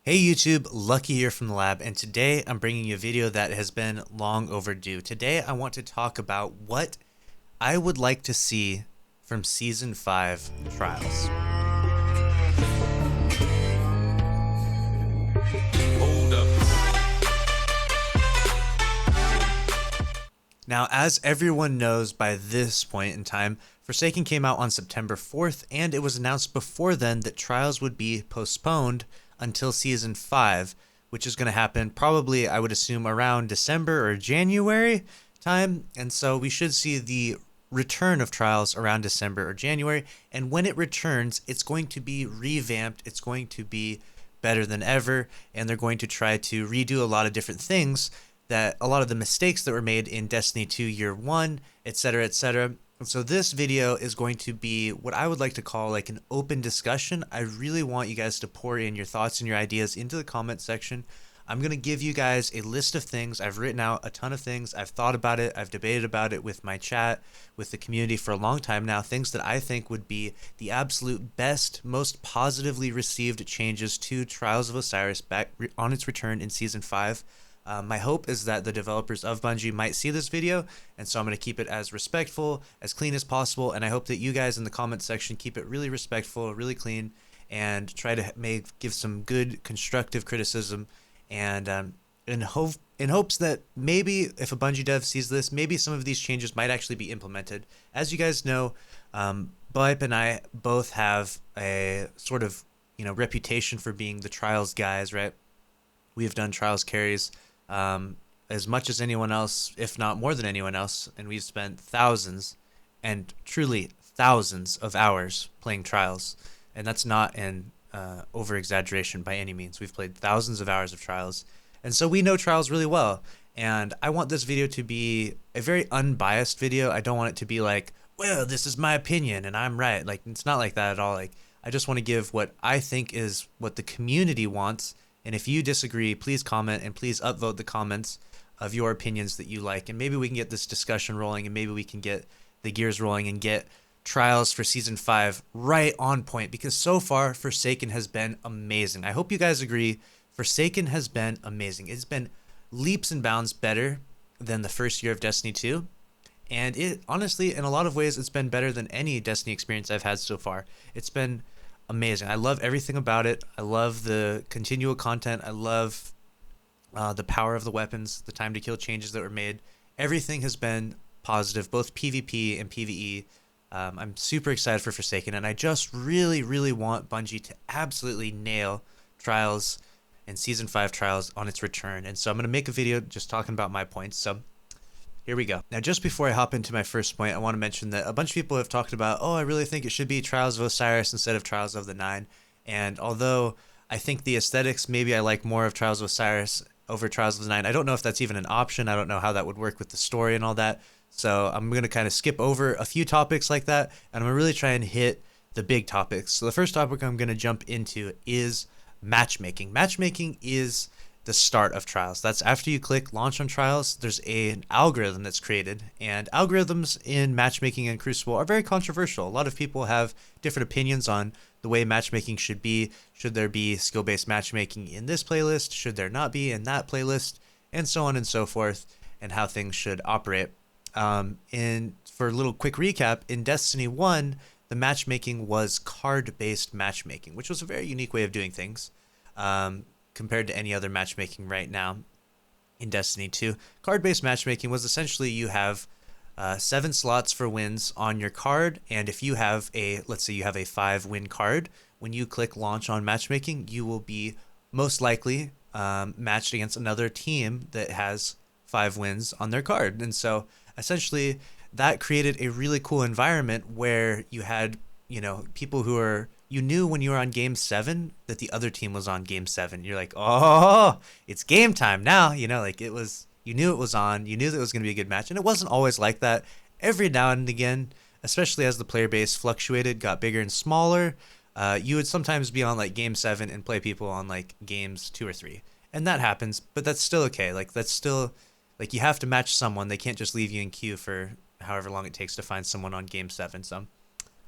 Hey YouTube, Lucky here from the lab, and today I'm bringing you a video that has been long overdue. Today I want to talk about what I would like to see from Season 5 Trials. Hold up. Now, as everyone knows by this point in time, Forsaken came out on September 4th, and it was announced before then that Trials would be postponed until Season 5, which is going to happen probably, I would assume, around December or January time. And so we should see the return of Trials around December or January. And when it returns, it's going to be revamped. It's going to be better than ever. And they're going to try to redo a lot of different things, that a lot of the mistakes that were made in Destiny 2 Year 1, etc., etc. And so this video is going to be what I would like to call like an open discussion. I really want you guys to pour in your thoughts and your ideas into the comment section. I'm going to give you guys a list of things. I've written out a ton of things. I've thought about it. I've debated about it with my chat, with the community for a long time now. Things that I think would be the absolute best, most positively received changes to Trials of Osiris back on its return in Season 5. My hope is that the developers of Bungie might see this video, and so I'm going to keep it as respectful, as clean as possible, and I hope that you guys in the comment section keep it really respectful, really clean, and try to give some good constructive criticism, and in hopes that maybe if a Bungie dev sees this, maybe some of these changes might actually be implemented. As you guys know, Bipe and I both have a sort of reputation for being the Trials guys, right? We have done Trials carries as much as anyone else, if not more than anyone else, and we've spent thousands, and truly thousands of hours playing Trials, and that's not an over exaggeration by any means. We've played thousands of hours of Trials, and so we know Trials really well. And I want this video to be a very unbiased video. I don't want it to be like, well, this is my opinion and I'm right. Like, it's not like that at all. Like, I just want to give what I think is what the community wants. And if you disagree, please comment and please upvote the comments of your opinions that you like. And maybe we can get this discussion rolling, and maybe we can get the gears rolling and get Trials for Season 5 right on point, because so far Forsaken has been amazing. I hope you guys agree. Forsaken has been amazing. It's been leaps and bounds better than the first year of Destiny 2. And it honestly, in a lot of ways, it's been better than any Destiny experience I've had so far. It's been amazing. I love everything about it. I love the continual content. I love the power of the weapons, the time to kill changes that were made. Everything has been positive, both PvP and PvE. I'm super excited for Forsaken, and I just really, really want Bungie to absolutely nail Trials and Season 5 Trials on its return. And so I'm going to make a video just talking about my points. So here we go. Now, just before I hop into my first point, I want to mention that a bunch of people have talked about, oh, I really think it should be Trials of Osiris instead of Trials of the Nine. And although I think the aesthetics, maybe I like more of Trials of Osiris over Trials of the Nine, I don't know if that's even an option. I don't know how that would work with the story and all that. So I'm going to kind of skip over a few topics like that, and I'm going to really try and hit the big topics. So the first topic I'm going to jump into is matchmaking. Matchmaking is the start of Trials. That's after you click launch on Trials, there's an algorithm that's created, and algorithms in matchmaking and Crucible are very controversial. A lot of people have different opinions on the way matchmaking should be. Should there be skill-based matchmaking in this playlist? Should there not be in that playlist? And so on and so forth, and how things should operate. And for a little quick recap, in Destiny 1, the matchmaking was card-based matchmaking, which was a very unique way of doing things. Compared to any other matchmaking right now in Destiny 2. Card-based matchmaking was essentially you have 7 slots for wins on your card, and if you have let's say you have a 5-win card, when you click launch on matchmaking, you will be most likely matched against another team that has 5 wins on their card. And so essentially that created a really cool environment where you had, people who are, you knew when you were on game 7 that the other team was on game 7. You're like, oh, it's game time now. Like it was, you knew it was on, you knew that it was going to be a good match. And it wasn't always like that. Every now and again, especially as the player base fluctuated, got bigger and smaller, you would sometimes be on like game 7 and play people on like games 2 or 3. And that happens, but that's still okay. Like that's still, like you have to match someone. They can't just leave you in queue for however long it takes to find someone on game 7. So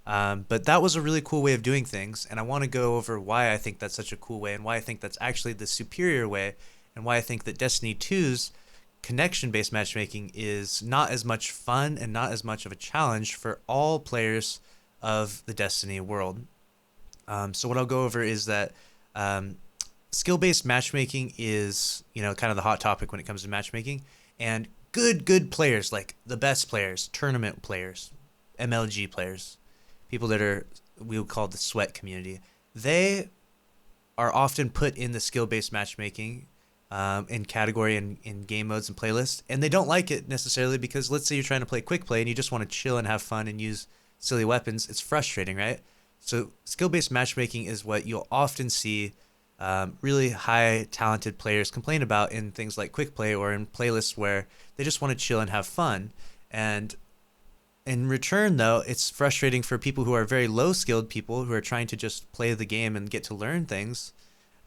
But that was a really cool way of doing things, and I want to go over why I think that's such a cool way, and why I think that's actually the superior way, and why I think that Destiny 2's connection-based matchmaking is not as much fun and not as much of a challenge for all players of the Destiny world. So what I'll go over is that skill-based matchmaking is, kind of the hot topic when it comes to matchmaking, and good players, like the best players, tournament players, MLG players, people that are, we would call the sweat community, they are often put in the skill-based matchmaking in category and in game modes and playlists, and they don't like it necessarily because let's say you're trying to play quick play and you just want to chill and have fun and use silly weapons. It's frustrating, right? So skill-based matchmaking is what you'll often see really high talented players complain about in things like quick play or in playlists where they just want to chill and have fun. And in return, though, it's frustrating for people who are very low skilled people who are trying to just play the game and get to learn things.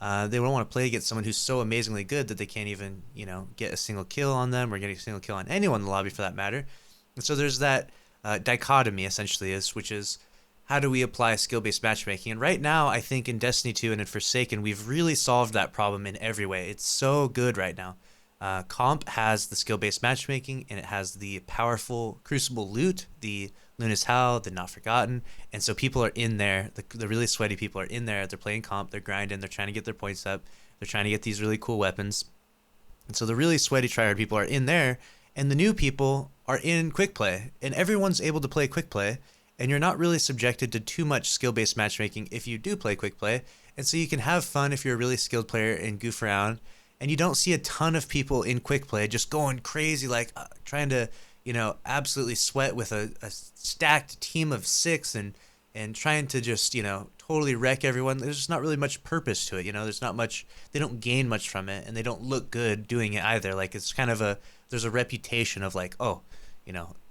They don't want to play against someone who's so amazingly good that they can't even, get a single kill on them or get a single kill on anyone in the lobby for that matter. And so there's that dichotomy essentially, which is how do we apply skill-based matchmaking? And right now, I think in Destiny 2 and in Forsaken, we've really solved that problem in every way. It's so good right now. Comp has the skill-based matchmaking, and it has the powerful Crucible loot, the Luna's Howl, the Not Forgotten, and so people are in there. The really sweaty people are in there. They're playing comp. They're grinding. They're trying to get their points up. They're trying to get these really cool weapons. And so the really sweaty tryhard people are in there, and the new people are in quick play, and everyone's able to play quick play. And you're not really subjected to too much skill-based matchmaking if you do play quick play. And so you can have fun if you're a really skilled player and goof around. And you don't see a ton of people in quick play just going crazy, like trying to, absolutely sweat with a stacked team of 6 and trying to just, totally wreck everyone. There's just not really much purpose to it. There's not much, they don't gain much from it, and they don't look good doing it either. Like it's kind of there's a reputation of like, oh,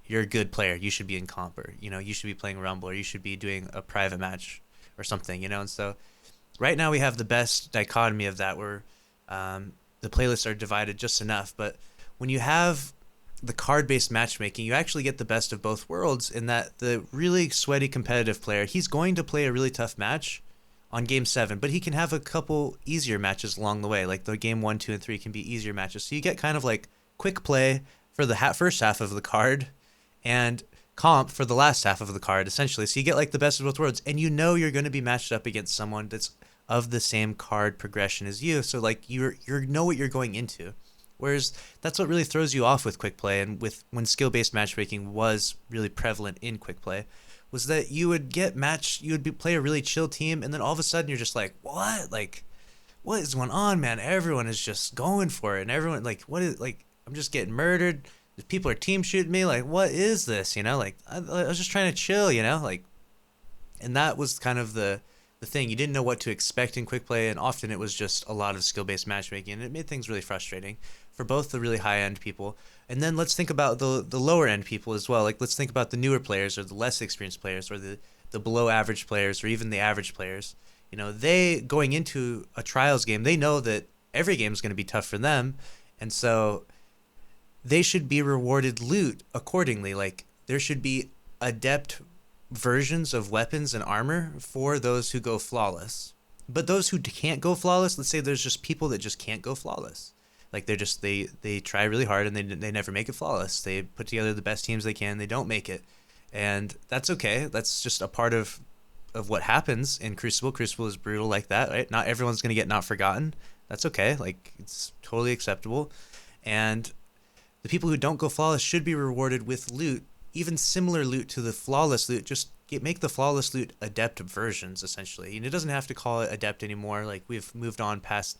you're a good player, you should be in comp, or you should be playing Rumble, or you should be doing a private match or something, and so right now we have the best dichotomy of that, where the playlists are divided just enough. But when you have the card-based matchmaking, you actually get the best of both worlds, in that the really sweaty competitive player, he's going to play a really tough match on game 7, but he can have a couple easier matches along the way, like the game 1, 2, and 3 can be easier matches. So you get kind of like quick play for the first half of the card, and comp for the last half of the card, essentially. So you get like the best of both worlds, and you're going to be matched up against someone that's of the same card progression as you. So like you know what you're going into. Whereas that's what really throws you off with quick play, and with when skill-based matchmaking was really prevalent in quick play, was that you would get matched, play a really chill team, and then all of a sudden you're just like, what? Like, what is going on, man? Everyone is just going for it, and everyone like, what is, like, I'm just getting murdered. People are team shooting me. Like, what is this? Like I was just trying to chill, like, and that was kind of the thing. You didn't know what to expect in quick play, and often it was just a lot of skill-based matchmaking, and it made things really frustrating for both the really high-end people. And then let's think about the lower-end people as well. Like, let's think about the newer players, or the less experienced players, or the below-average players, or even the average players. They, going into a trials game, they know that every game is going to be tough for them, and so they should be rewarded loot accordingly. Like, there should be adept versions of weapons and armor for those who go flawless. But those who can't go flawless, let's say there's just people that just can't go flawless. Like, they try really hard and they never make it flawless. They put together the best teams they can, they don't make it. And that's okay. That's just a part of what happens in Crucible. Crucible is brutal like that, right? Not everyone's going to get Not Forgotten. That's okay. Like, it's totally acceptable. And the people who don't go flawless should be rewarded with loot, even similar loot to the flawless loot. Just make the flawless loot adept versions, essentially. And it doesn't have to call it adept anymore. Like, we've moved on past,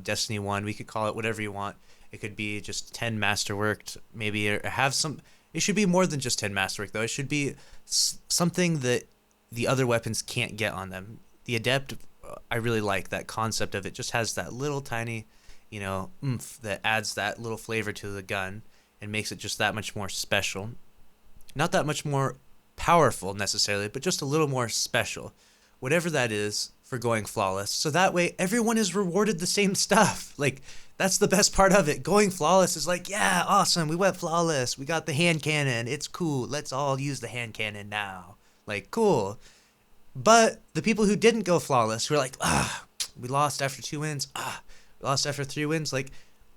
Destiny 1. We could call it whatever you want. It could be just 10 masterworked, maybe, or have some. It should be more than just 10 masterwork, though. It should be something that the other weapons can't get on them. The adept, I really like that concept of it. Just has that little tiny, oomph that adds that little flavor to the gun and makes it just that much more special. Not that much more powerful necessarily, but just a little more special. Whatever that is for going flawless. So that way everyone is rewarded the same stuff. Like, that's the best part of it. Going flawless is like, yeah, awesome. We went flawless. We got the hand cannon. It's cool. Let's all use the hand cannon now. Like, cool. But the people who didn't go flawless, who are like, we lost after 2 wins, we lost after 3 wins, like,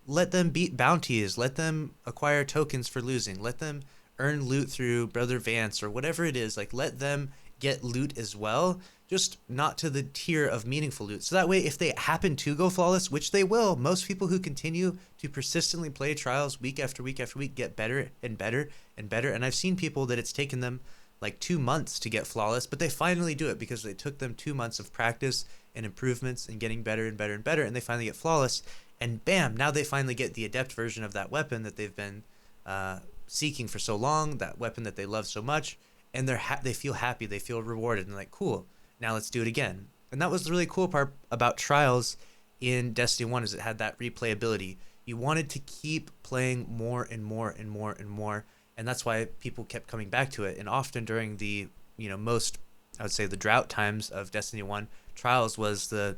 let them beat bounties, let them acquire tokens for losing, let them earn loot through Brother Vance or whatever it is, like, let them get loot as well, just not to the tier of meaningful loot. So that way, if they happen to go flawless, which they will, most people who continue to persistently play trials week after week after week get better and better and better. And I've seen people that it's taken them like 2 months to get flawless, but they finally do it because they took them 2 months of practice and improvements and getting better and better and better, and they finally get flawless. And bam, now they finally get the adept version of that weapon that they've been seeking for so long, that weapon that they love so much, and they feel happy, they feel rewarded, and like, cool, now let's do it again. And that was the really cool part about trials in Destiny 1, is it had that replayability. You wanted to keep playing more and more and more and more, and that's why people kept coming back to it. And often during the, most, I would say, the drought times of Destiny 1, trials was the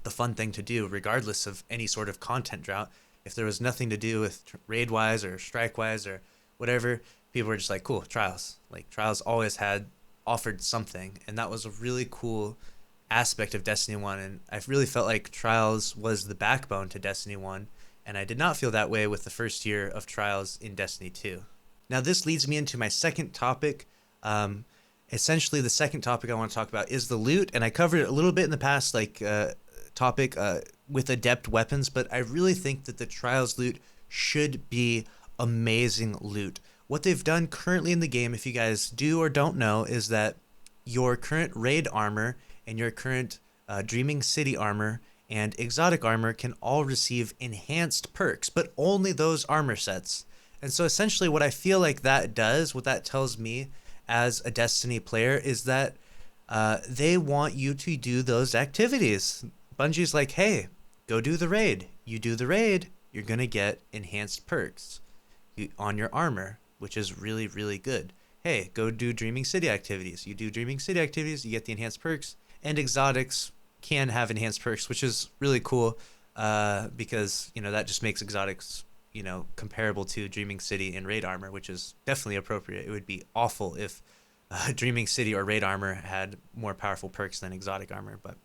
fun thing to do, regardless of any sort of content drought. If there was nothing to do with raid-wise or strike-wise or whatever, people were just like, cool, trials. Like, trials always had offered something, and that was a really cool aspect of Destiny 1, and I really felt like trials was the backbone to Destiny 1, and I did not feel that way with the first year of trials in Destiny 2. Now, this leads me into my second topic. Essentially, the second topic I want to talk about is the loot, and I covered it a little bit in the past, topic with adept weapons, but I really think that the trials loot should be amazing loot. What they've done currently in the game, if you guys do or don't know, is that your current raid armor and your current Dreaming City armor and exotic armor can all receive enhanced perks, but only those armor sets. And so essentially what I feel like that does, what that tells me as a Destiny player, is that they want you to do those activities. Bungie's like, hey, go do the raid. You do the raid, you're going to get enhanced perks on your armor, which is really, really good. Hey, go do Dreaming City activities. You do Dreaming City activities, you get the enhanced perks, and exotics can have enhanced perks, which is really cool because, that just makes exotics, comparable to Dreaming City and raid armor, which is definitely appropriate. It would be awful if Dreaming City or raid armor had more powerful perks than exotic armor, but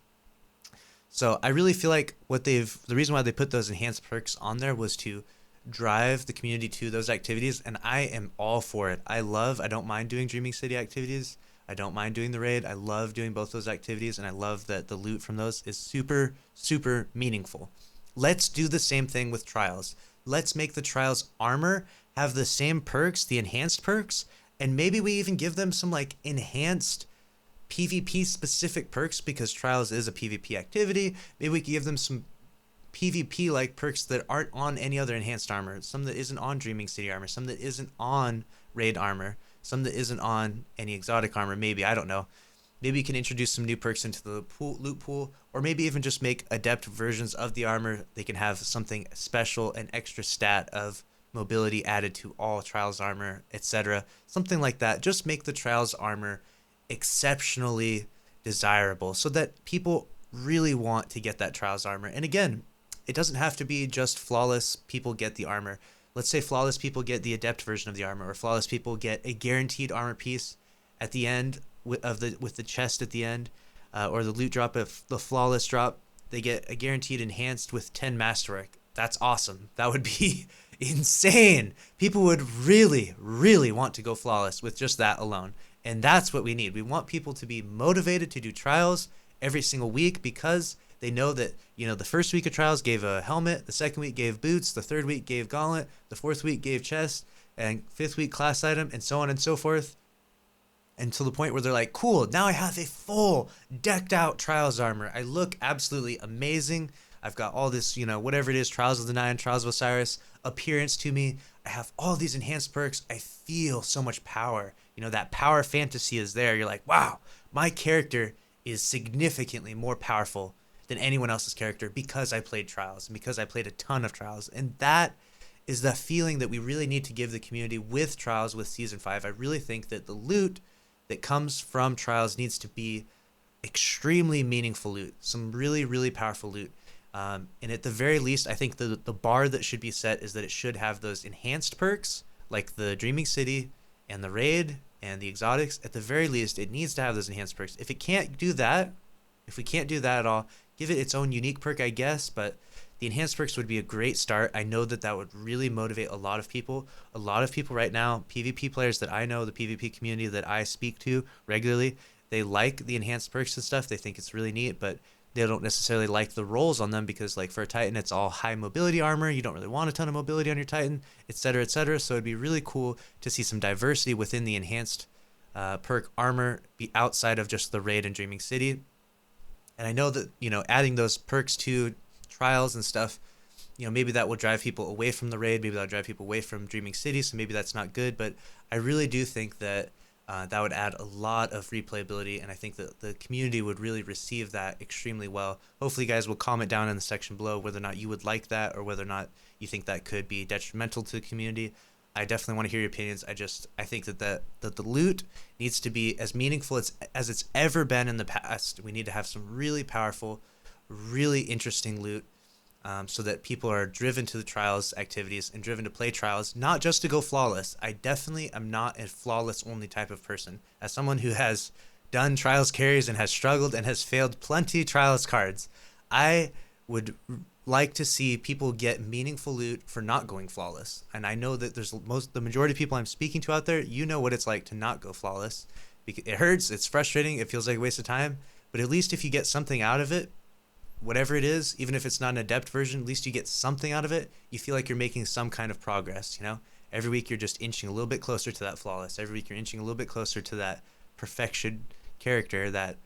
so I really feel like the reason why they put those enhanced perks on there was to drive the community to those activities, and I am all for it. I don't mind doing Dreaming City activities. I don't mind doing the raid. I love doing both those activities, and I love that the loot from those is super, super meaningful. Let's do the same thing with trials. Let's make the trials armor have the same perks, the enhanced perks, and maybe we even give them some like enhanced PvP specific perks, because trials is a PvP activity. Maybe we could give them some PvP like perks that aren't on any other enhanced armor, some that isn't on Dreaming City armor, some that isn't on raid armor, some that isn't on any exotic armor. Maybe, I don't know. Maybe you can introduce some new perks into the loot pool, or maybe even just make adept versions of the armor. They can have something special, an extra stat of mobility added to all trials armor, etc. Something like that. Just make the trials armor exceptionally desirable so that people really want to get that trials armor. And again, it doesn't have to be just flawless people get the armor. Let's say flawless people get the adept version of the armor, or flawless people get a guaranteed armor piece at the end with the chest at the end, or the loot drop of the flawless drop. They get a guaranteed enhanced with 10 masterwork. That's awesome. That would be insane. People would really, really want to go flawless with just that alone. And that's what we need. We want people to be motivated to do trials every single week, because they know that, the first week of trials gave a helmet, the second week gave boots, the third week gave gauntlet, the fourth week gave chest, and fifth week class item, and so on and so forth. And to the point where they're like, cool, now I have a full decked out trials armor. I look absolutely amazing. I've got all this, whatever it is, Trials of the Nine, Trials of Osiris appearance to me. I have all these enhanced perks. I feel so much power. That power fantasy is there. You're like, wow, my character is significantly more powerful than anyone else's character because I played trials and because I played a ton of trials. And that is the feeling that we really need to give the community with trials, with Season 5. I really think that the loot that comes from trials needs to be extremely meaningful loot, some really, really powerful loot. And at the very least, I think the bar that should be set is that it should have those enhanced perks, like the Dreaming City and the raid and the exotics, at the very least, it needs to have those enhanced perks. If it can't do that, if we can't do that at all, give it its own unique perk, I guess, but the enhanced perks would be a great start. I know that that would really motivate a lot of people. A lot of people right now, PvP players that I know, the PvP community that I speak to regularly, they like the enhanced perks and stuff. They think it's really neat, but they don't necessarily like the rolls on them because, like, for a Titan, it's all high mobility armor. You don't really want a ton of mobility on your Titan, etc., etc. So it'd be really cool to see some diversity within the enhanced perk armor be outside of just the raid and Dreaming City. And I know that, adding those perks to trials and stuff, maybe that will drive people away from the raid. Maybe that'll drive people away from Dreaming City. So maybe that's not good. But I really do think that that would add a lot of replayability, and I think that the community would really receive that extremely well. Hopefully, you guys will comment down in the section below whether or not you would like that or whether or not you think that could be detrimental to the community. I definitely want to hear your opinions. I think that the loot needs to be as meaningful as it's ever been in the past. We need to have some really powerful, really interesting loot, so that people are driven to the trials activities and driven to play trials, not just to go flawless. I definitely am not a flawless only type of person. As someone who has done trials carries and has struggled and has failed plenty trials cards, I would like to see people get meaningful loot for not going flawless. And I know that the majority of people I'm speaking to out there, what it's like to not go flawless. It hurts, it's frustrating, it feels like a waste of time, but at least if you get something out of it, whatever it is, even if it's not an adept version, at least you get something out of it. You feel like you're making some kind of progress, Every week you're just inching a little bit closer to that flawless. Every week you're inching a little bit closer to that perfection character, that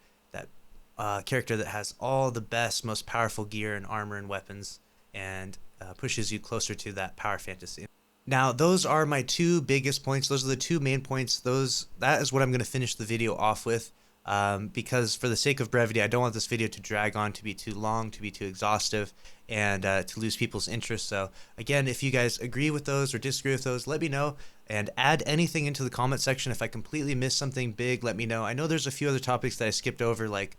character that has all the best, most powerful gear and armor and weapons, and pushes you closer to that power fantasy. Now, those are my two biggest points. Those are the two main points. That is what I'm going to finish the video off with. Because for the sake of brevity, I don't want this video to drag on, to be too long, to be too exhaustive, and to lose people's interest. So again, if you guys agree with those or disagree with those, let me know, and add anything into the comment section. If I completely missed something big, let me know. I know there's a few other topics that I skipped over, like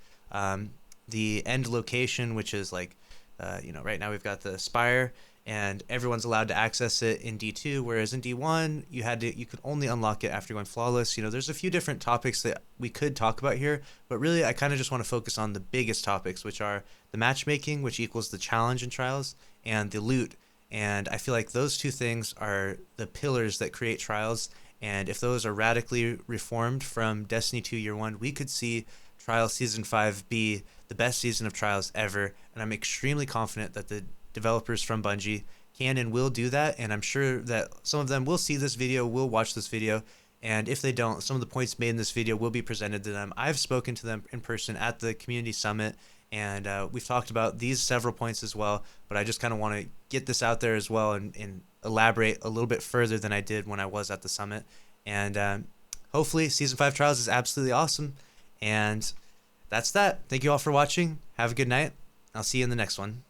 the end location, which is like, right now we've got the Spire, and everyone's allowed to access it in D2, whereas in D1 you could only unlock it after going flawless. There's a few different topics that we could talk about here, but really I kind of just want to focus on the biggest topics, which are the matchmaking, which equals the challenge in trials, and the loot. And I feel like those two things are the pillars that create trials, and if those are radically reformed from Destiny 2 Year 1, we could see Trials Season 5 be the best season of Trials ever, and I'm extremely confident that the developers from Bungie can and will do that, and I'm sure that some of them will see this video, will watch this video, and if they don't, some of the points made in this video will be presented to them. I've spoken to them in person at the community summit, and we've talked about these several points as well, but I just kind of want to get this out there as well and elaborate a little bit further than I did when I was at the summit. And hopefully Season 5 Trials is absolutely awesome, and that's that. Thank you all for watching. Have a good night. I'll see you in the next one.